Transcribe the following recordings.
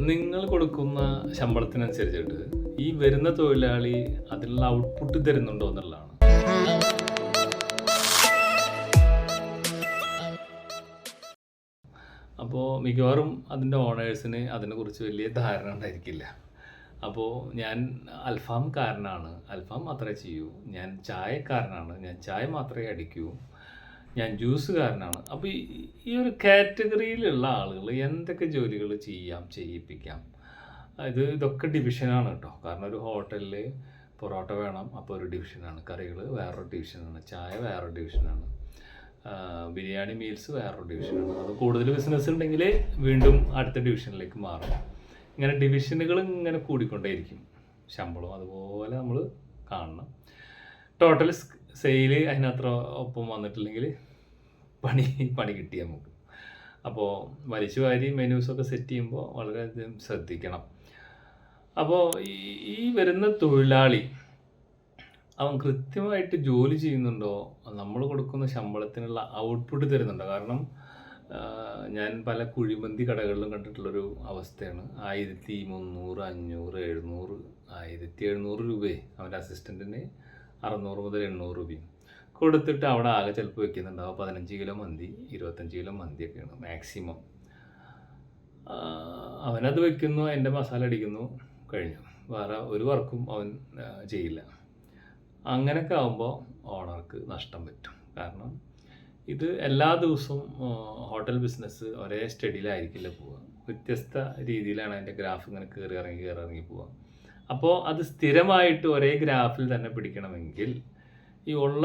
നിങ്ങൾ കൊടുക്കുന്ന ശമ്പളത്തിനനുസരിച്ചിട്ട് ഈ വരുന്ന തൊഴിലാളി അതിനുള്ള ഔട്ട്പുട്ട് തരുന്നുണ്ടോ എന്നുള്ളതാണ്. അപ്പോൾ മിക്കവാറും അതിൻ്റെ ഓണേഴ്സിന് അതിനെക്കുറിച്ച് വലിയ ധാരണ ഉണ്ടായിരിക്കില്ല. അപ്പോൾ ഞാൻ അൽഫാംകാരനാണ്, അൽഫാം മാത്രമേ ചെയ്യൂ, ഞാൻ ചായക്കാരനാണ്, ഞാൻ ചായ മാത്രമേ അടിക്കൂ, ഞാൻ ജ്യൂസുകാരനാണ്. അപ്പോൾ ഈ ഒരു കാറ്റഗറിയിലുള്ള ആളുകൾ എന്തൊക്കെ ജോലികൾ ചെയ്യാം, ചെയ്യിപ്പിക്കാം, ഇതൊക്കെ ഡിവിഷനാണ് കേട്ടോ. കാരണം ഒരു ഹോട്ടലിൽ പൊറോട്ട വേണം, അപ്പോൾ ഒരു ഡിവിഷനാണ്, കറികൾ വേറൊരു ഡിവിഷനാണ്, ചായ വേറൊരു ഡിവിഷനാണ്, ബിരിയാണി മീൽസ് വേറൊരു ഡിവിഷനാണ്. അത് കൂടുതൽ ബിസിനസ് ഉണ്ടെങ്കിൽ വീണ്ടും അടുത്ത ഡിവിഷനിലേക്ക് മാറും. ഇങ്ങനെ ഡിവിഷനുകൾ ഇങ്ങനെ കൂടിക്കൊണ്ടേയിരിക്കും. ശമ്പളം അതുപോലെ നമ്മൾ കാണണം. ടോട്ടൽ സെയിൽ അതിനത്ര ഒപ്പം വന്നിട്ടില്ലെങ്കിൽ പണി കിട്ടി നമുക്ക്. അപ്പോൾ വലിച്ചു വാരി മെനൂസൊക്കെ സെറ്റ് ചെയ്യുമ്പോൾ വളരെയധികം ശ്രദ്ധിക്കണം. അപ്പോൾ ഈ വരുന്ന തൊഴിലാളി അവൻ കൃത്യമായിട്ട് ജോലി ചെയ്യുന്നുണ്ടോ, നമ്മൾ കൊടുക്കുന്ന ശമ്പളത്തിനുള്ള ഔട്ട്പുട്ട് തരുന്നുണ്ടോ? കാരണം ഞാൻ പല കുഴിമന്തി കടകളിലും കണ്ടിട്ടുള്ളൊരു അവസ്ഥയാണ്. 1300, 500, 700, 1700 രൂപയെ അവൻ്റെ അസിസ്റ്റൻറ്റിന് 600 മുതൽ 800 രൂപയും കൊടുത്തിട്ട് അവിടെ ആകെ ചിലപ്പോൾ വെക്കുന്നുണ്ടാവും 15 കിലോ മന്തി, 25 കിലോ മന്തിയൊക്കെയാണ് മാക്സിമം. അവനത് വെക്കുന്നു, അതിൻ്റെ മസാല അടിക്കുന്നു, കഴിഞ്ഞു. വേറെ ഒരു വർക്കും അവൻ ചെയ്യില്ല. അങ്ങനെയൊക്കെ ആകുമ്പോൾ ഓണർക്ക് നഷ്ടം പറ്റും. കാരണം ഇത് എല്ലാ ദിവസവും ഹോട്ടൽ ബിസിനസ് ഒരേ സ്റ്റഡിയിലായിരിക്കില്ല പോവുക. വ്യത്യസ്ത രീതിയിലാണ് അതിൻ്റെ ഗ്രാഫ് ഇങ്ങനെ കയറി ഇറങ്ങി പോവുക. അപ്പോൾ അത് സ്ഥിരമായിട്ട് ഒരേ ഗ്രാഫിൽ തന്നെ പിടിക്കണമെങ്കിൽ ഈ ഉള്ള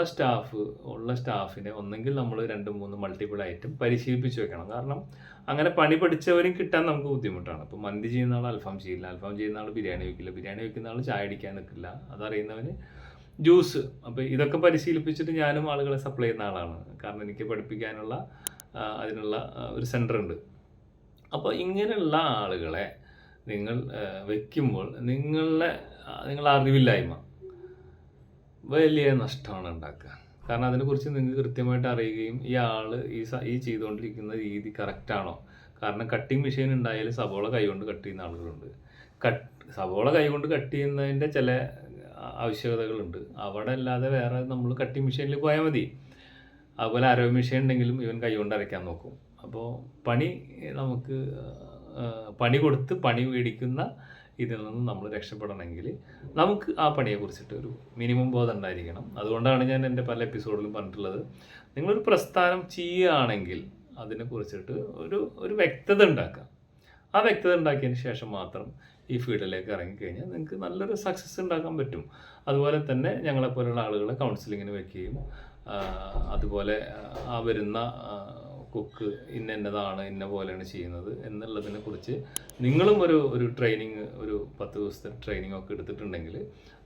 സ്റ്റാഫിനെ ഒന്നെങ്കിൽ നമ്മൾ 2-3 മൾട്ടിപ്പിൾ ഐറ്റം പരിശീലിപ്പിച്ച് വെക്കണം. കാരണം അങ്ങനെ പണി പഠിച്ചവരും കിട്ടാൻ നമുക്ക് ബുദ്ധിമുട്ടാണ്. ഇപ്പോൾ മന്തി ചെയ്യുന്ന ആൾ അൽഫാം ചെയ്യില്ല, അൽഫാം ചെയ്യുന്ന ആൾ ബിരിയാണി വയ്ക്കില്ല, ബിരിയാണി വയ്ക്കുന്ന ആൾ ചായ അടിക്കാൻ നിൽക്കില്ല, അതറിയുന്നവന് ജ്യൂസ്. അപ്പോൾ ഇതൊക്കെ പരിശീലിപ്പിച്ചിട്ട് ഞാനും ആളുകളെ സപ്ലൈ ചെയ്യുന്ന ആളാണ്. കാരണം എനിക്ക് പഠിപ്പിക്കാനുള്ള അതിനുള്ള ഒരു സെൻറ്റർ ഉണ്ട്. അപ്പോൾ ഇങ്ങനെയുള്ള ആളുകളെ നിങ്ങൾ വയ്ക്കുമ്പോൾ നിങ്ങളുടെ അറിവില്ലായ്മ വലിയ നഷ്ടമാണ് ഉണ്ടാക്കുക. കാരണം അതിനെക്കുറിച്ച് നിങ്ങൾക്ക് കൃത്യമായിട്ട് അറിയുകയും ഈ ആൾ ഈ ചെയ്തുകൊണ്ടിരിക്കുന്ന രീതി കറക്റ്റാണോ. കാരണം കട്ടിങ് മെഷീൻ ഉണ്ടായാലും സവോള കൈകൊണ്ട് കട്ട് ചെയ്യുന്ന ആളുകളുണ്ട്. സവോള കൈകൊണ്ട് കട്ട് ചെയ്യുന്നതിൻ്റെ ചില ആവശ്യകതകളുണ്ട്. അവിടെ അല്ലാതെ വേറെ നമ്മൾ കട്ടിങ് മെഷീനിൽ പോയാൽ മതി. അതുപോലെ അരവ് മെഷീൻ ഉണ്ടെങ്കിലും ഇവൻ കൈകൊണ്ട് അരയ്ക്കാൻ നോക്കും. അപ്പോൾ നമുക്ക് പണി കൊടുത്ത് പണി മേടിക്കുന്ന ഇതിൽ നിന്ന് നമ്മൾ രക്ഷപ്പെടണമെങ്കിൽ നമുക്ക് ആ പണിയെക്കുറിച്ചിട്ട് ഒരു മിനിമം ബോധം ഉണ്ടായിരിക്കണം. അതുകൊണ്ടാണ് ഞാൻ എൻ്റെ പല എപ്പിസോഡിലും പറഞ്ഞിട്ടുള്ളത്, നിങ്ങളൊരു പ്രസ്ഥാനം ചെയ്യുകയാണെങ്കിൽ അതിനെക്കുറിച്ചിട്ട് ഒരു വ്യക്തത ഉണ്ടാക്കുക. ആ വ്യക്തത ഉണ്ടാക്കിയതിന് ശേഷം മാത്രം ഈ ഫീൽഡിലേക്ക് ഇറങ്ങിക്കഴിഞ്ഞാൽ നിങ്ങൾക്ക് നല്ലൊരു സക്സസ് ഉണ്ടാക്കാൻ പറ്റും. അതുപോലെ തന്നെ ഞങ്ങളെപ്പോലുള്ള ആളുകളെ കൗൺസിലിങ്ങിന് വയ്ക്കുകയും അതുപോലെ ആ വരുന്ന കുക്ക് ഇന്നതാണ് ഇന്ന പോലെയാണ് ചെയ്യുന്നത് എന്നുള്ളതിനെ കുറിച്ച് നിങ്ങളും ഒരു ട്രെയിനിങ്, ഒരു 10 ദിവസത്തെ ട്രെയിനിങ് ഒക്കെ എടുത്തിട്ടുണ്ടെങ്കിൽ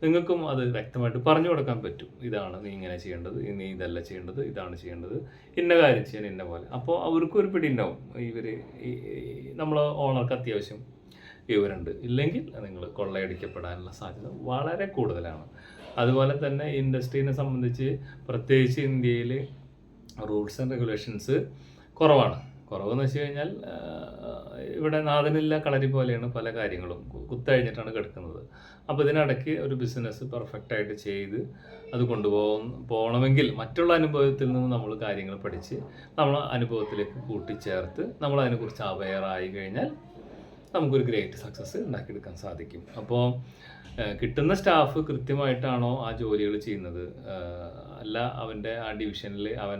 നിങ്ങൾക്കും അത് വ്യക്തമായിട്ട് പറഞ്ഞു കൊടുക്കാൻ പറ്റും. ഇതാണ് നീ ഇങ്ങനെ ചെയ്യേണ്ടത്, നീ ഇതല്ല ചെയ്യേണ്ടത്, ഇതാണ് ചെയ്യേണ്ടത്, ഇന്ന കാര്യം ചെയ്യാൻ ഇന്ന പോലെ. അപ്പോൾ അവർക്കും ഒരു പിടി ഉണ്ടാവും. നമ്മൾ ഓണർക്ക് അത്യാവശ്യം വിവരമുണ്ട്. ഇല്ലെങ്കിൽ നിങ്ങൾ കൊള്ളയടിക്കപ്പെടാനുള്ള സാധ്യത വളരെ കൂടുതലാണ്. അതുപോലെ തന്നെ ഇൻഡസ്ട്രീനെ സംബന്ധിച്ച് പ്രത്യേകിച്ച് ഇന്ത്യയിൽ റൂൾസ് ആൻഡ് റെഗുലേഷൻസ് കുറവെന്ന് വെച്ച് കഴിഞ്ഞാൽ ഇവിടെ നാഥനില്ല കളരി പോലെയാണ് പല കാര്യങ്ങളും, കുത്തഴിഞ്ഞിട്ടാണ് കിടക്കുന്നത്. അപ്പോൾ ഇതിനിടയ്ക്ക് ഒരു ബിസിനസ് പെർഫെക്റ്റായിട്ട് ചെയ്ത് അത് പോകണമെങ്കിൽ മറ്റുള്ള അനുഭവത്തിൽ നിന്ന് നമ്മൾ കാര്യങ്ങൾ പഠിച്ച് നമ്മൾ അനുഭവത്തിലേക്ക് കൂട്ടിച്ചേർത്ത് നമ്മൾ അതിനെക്കുറിച്ച് അവെയറായി കഴിഞ്ഞാൽ നമുക്കൊരു ഗ്രേറ്റ് സക്സസ് ഉണ്ടാക്കിയെടുക്കാൻ സാധിക്കും. അപ്പോൾ കിട്ടുന്ന സ്റ്റാഫ് കൃത്യമായിട്ടാണോ ആ ജോലികൾ ചെയ്യുന്നത്, അല്ല അവൻ്റെ ആ ഡിവിഷനിൽ അവൻ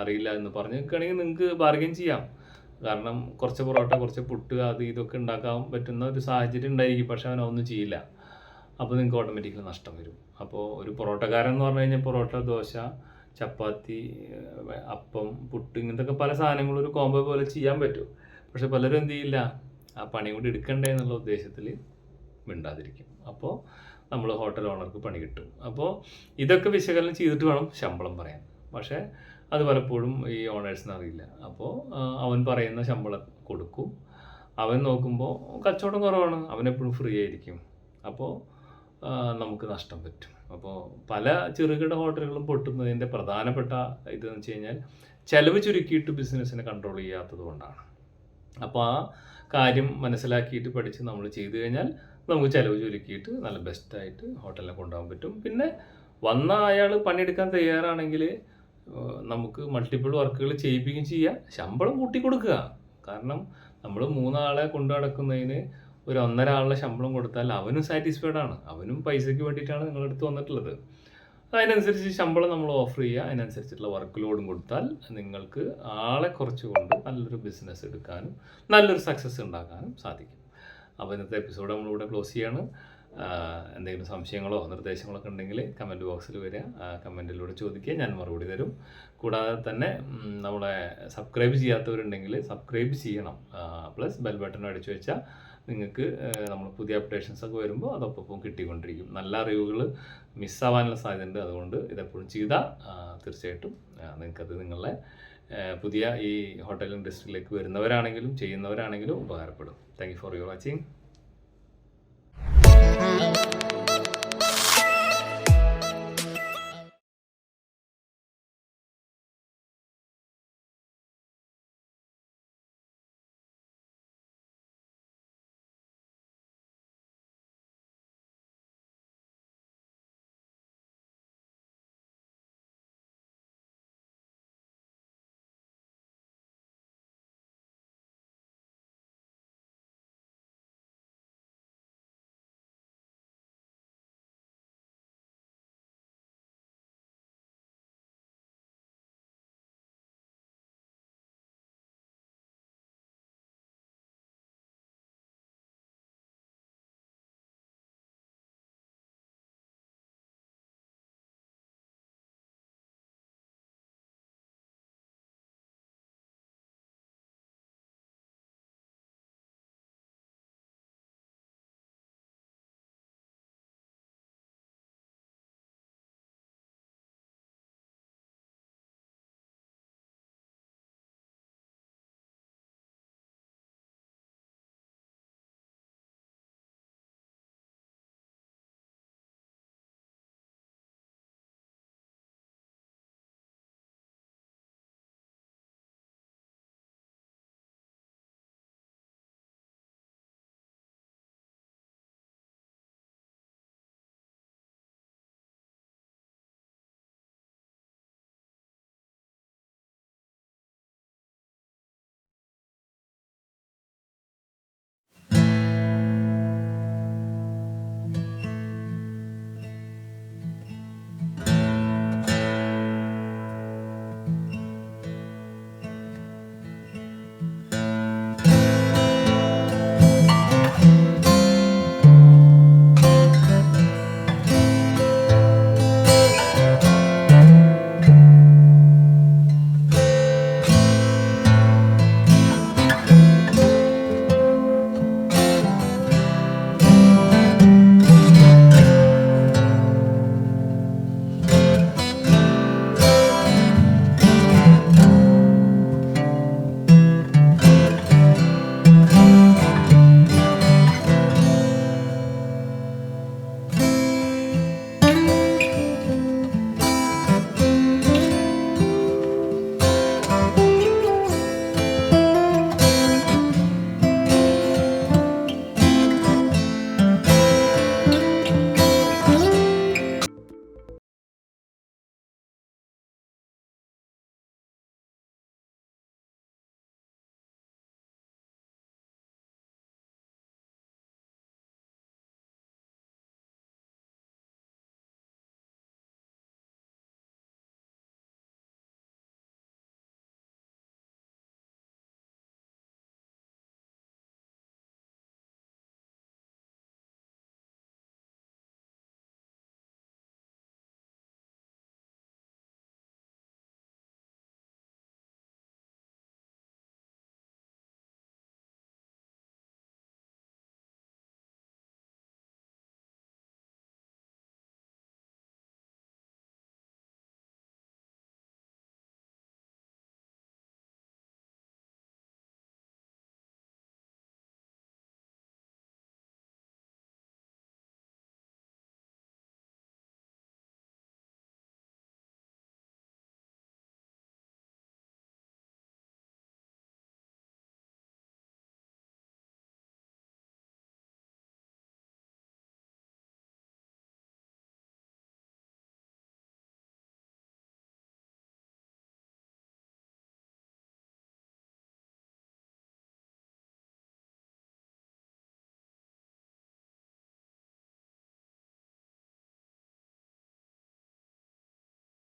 അറിയില്ല എന്ന് പറഞ്ഞ് നിൽക്കുകയാണെങ്കിൽ നിങ്ങൾക്ക് ബാർഗൈൻ ചെയ്യാം. കാരണം കുറച്ച് പൊറോട്ട, കുറച്ച് പുട്ട്, അത് ഇതൊക്കെ ഉണ്ടാക്കാൻ പറ്റുന്ന ഒരു സാഹചര്യം ഉണ്ടായിരിക്കും. പക്ഷെ അവനൊന്നും ചെയ്യില്ല. അപ്പോൾ നിങ്ങൾക്ക് ഓട്ടോമാറ്റിക്കലി നഷ്ടം വരും. അപ്പോൾ ഒരു പൊറോട്ടക്കാരൻ എന്ന് പറഞ്ഞു കഴിഞ്ഞാൽ പൊറോട്ട, ദോശ, ചപ്പാത്തി, അപ്പം, പുട്ട്, ഇങ്ങനത്തെ പല സാധനങ്ങളും ഒരു കോംബോ പോലെ ചെയ്യാൻ പറ്റും. പക്ഷെ പലരും എന്ത് ചെയ്യില്ല, ആ പണി കൊണ്ട് എടുക്കണ്ടേ എന്നുള്ള ഉദ്ദേശത്തിൽ മിണ്ടാതിരിക്കും. അപ്പോൾ നമ്മൾ ഹോട്ടൽ ഓണർക്ക് പണി കിട്ടും. അപ്പോൾ ഇതൊക്കെ വിശകലനം ചെയ്തിട്ട് വേണം ശമ്പളം പറയാൻ. പക്ഷേ അത് പലപ്പോഴും ഈ ഓണേഴ്സിന് അറിയില്ല. അപ്പോൾ അവൻ പറയുന്ന ശമ്പളം കൊടുക്കും. അവൻ നോക്കുമ്പോൾ കച്ചവടം കുറവാണ്, അവനെപ്പോഴും ഫ്രീ ആയിരിക്കും. അപ്പോൾ നമുക്ക് നഷ്ടം പറ്റും. അപ്പോൾ പല ചെറുകിട ഹോട്ടലുകളും പൊട്ടുന്നതിൻ്റെ പ്രധാനപ്പെട്ട ഇതെന്ന് വെച്ച് കഴിഞ്ഞാൽ ചിലവ് ചുരുക്കിയിട്ട് ബിസിനസ്സിനെ കൺട്രോൾ ചെയ്യാത്തത് കൊണ്ടാണ്. അപ്പോൾ ആ കാര്യം മനസ്സിലാക്കിയിട്ട് പഠിച്ച് നമ്മൾ ചെയ്തു കഴിഞ്ഞാൽ നമുക്ക് ചിലവ് ചുരുക്കിയിട്ട് നല്ല ബെസ്റ്റായിട്ട് ഹോട്ടലിനെ കൊണ്ടുപോകാൻ പറ്റും. പിന്നെ വന്ന അയാൾ പണിയെടുക്കാൻ തയ്യാറാണെങ്കിൽ നമുക്ക് മൾട്ടിപ്പിൾ വർക്കുകൾ ചെയ്യിപ്പിക്കുകയും ചെയ്യാം. ശമ്പളം കൂട്ടി കൊടുക്കുക. കാരണം നമ്മൾ 3 ആളെ കൊണ്ടു നടക്കുന്നതിന് ഒരു 1.5 ആളുടെ ശമ്പളം കൊടുത്താൽ അവനും സാറ്റിസ്ഫൈഡ് ആണ്. അവനും പൈസയ്ക്ക് വേണ്ടിയിട്ടാണ് നിങ്ങളുടെ അടുത്ത് വന്നിട്ടുള്ളത്. അതിനനുസരിച്ച് ശമ്പളം നമ്മൾ ഓഫർ ചെയ്യുക. അതിനനുസരിച്ചിട്ടുള്ള വർക്ക് ലോഡും കൊടുത്താൽ നിങ്ങൾക്ക് ആളെ കുറച്ചുകൊണ്ട് നല്ലൊരു ബിസിനസ് എടുക്കാനും നല്ലൊരു സക്സസ് ഉണ്ടാക്കാനും സാധിക്കും. അപ്പോൾ ഇന്നത്തെ എപ്പിസോഡ് നമ്മളിവിടെ ക്ലോസ് ചെയ്യാണ്. എന്തെങ്കിലും സംശയങ്ങളോ നിർദ്ദേശങ്ങളോ ഒക്കെ ഉണ്ടെങ്കിൽ കമൻറ്റ് ബോക്സിൽ വരിക. കമൻറ്റിലൂടെ ചോദിക്കുക, ഞാൻ മറുപടി തരും. കൂടാതെ തന്നെ നമ്മളെ സബ്സ്ക്രൈബ് ചെയ്യാത്തവരുണ്ടെങ്കിൽ സബ്സ്ക്രൈബ് ചെയ്യണം. പ്ലസ് ബെൽ ബട്ടൺ അടിച്ചു വെച്ചാൽ നിങ്ങൾക്ക് നമ്മൾ പുതിയ അപ്ഡേഷൻസ് ഒക്കെ വരുമ്പോൾ അതൊപ്പം കിട്ടിക്കൊണ്ടിരിക്കും. നല്ല അറിവുകൾ മിസ്സാവാനുള്ള സാധ്യതയുണ്ട്. അതുകൊണ്ട് ഇതെപ്പോഴും ചെയ്താൽ തീർച്ചയായിട്ടും നിങ്ങൾക്കത് നിങ്ങളുടെ പുതിയ ഈ ഹോട്ടൽ ഇൻഡസ്ട്രിയിലേക്ക് വരുന്നവരാണെങ്കിലും ചെയ്യുന്നവരാണെങ്കിലും ഉപകാരപ്പെടും. Thank you for your watching.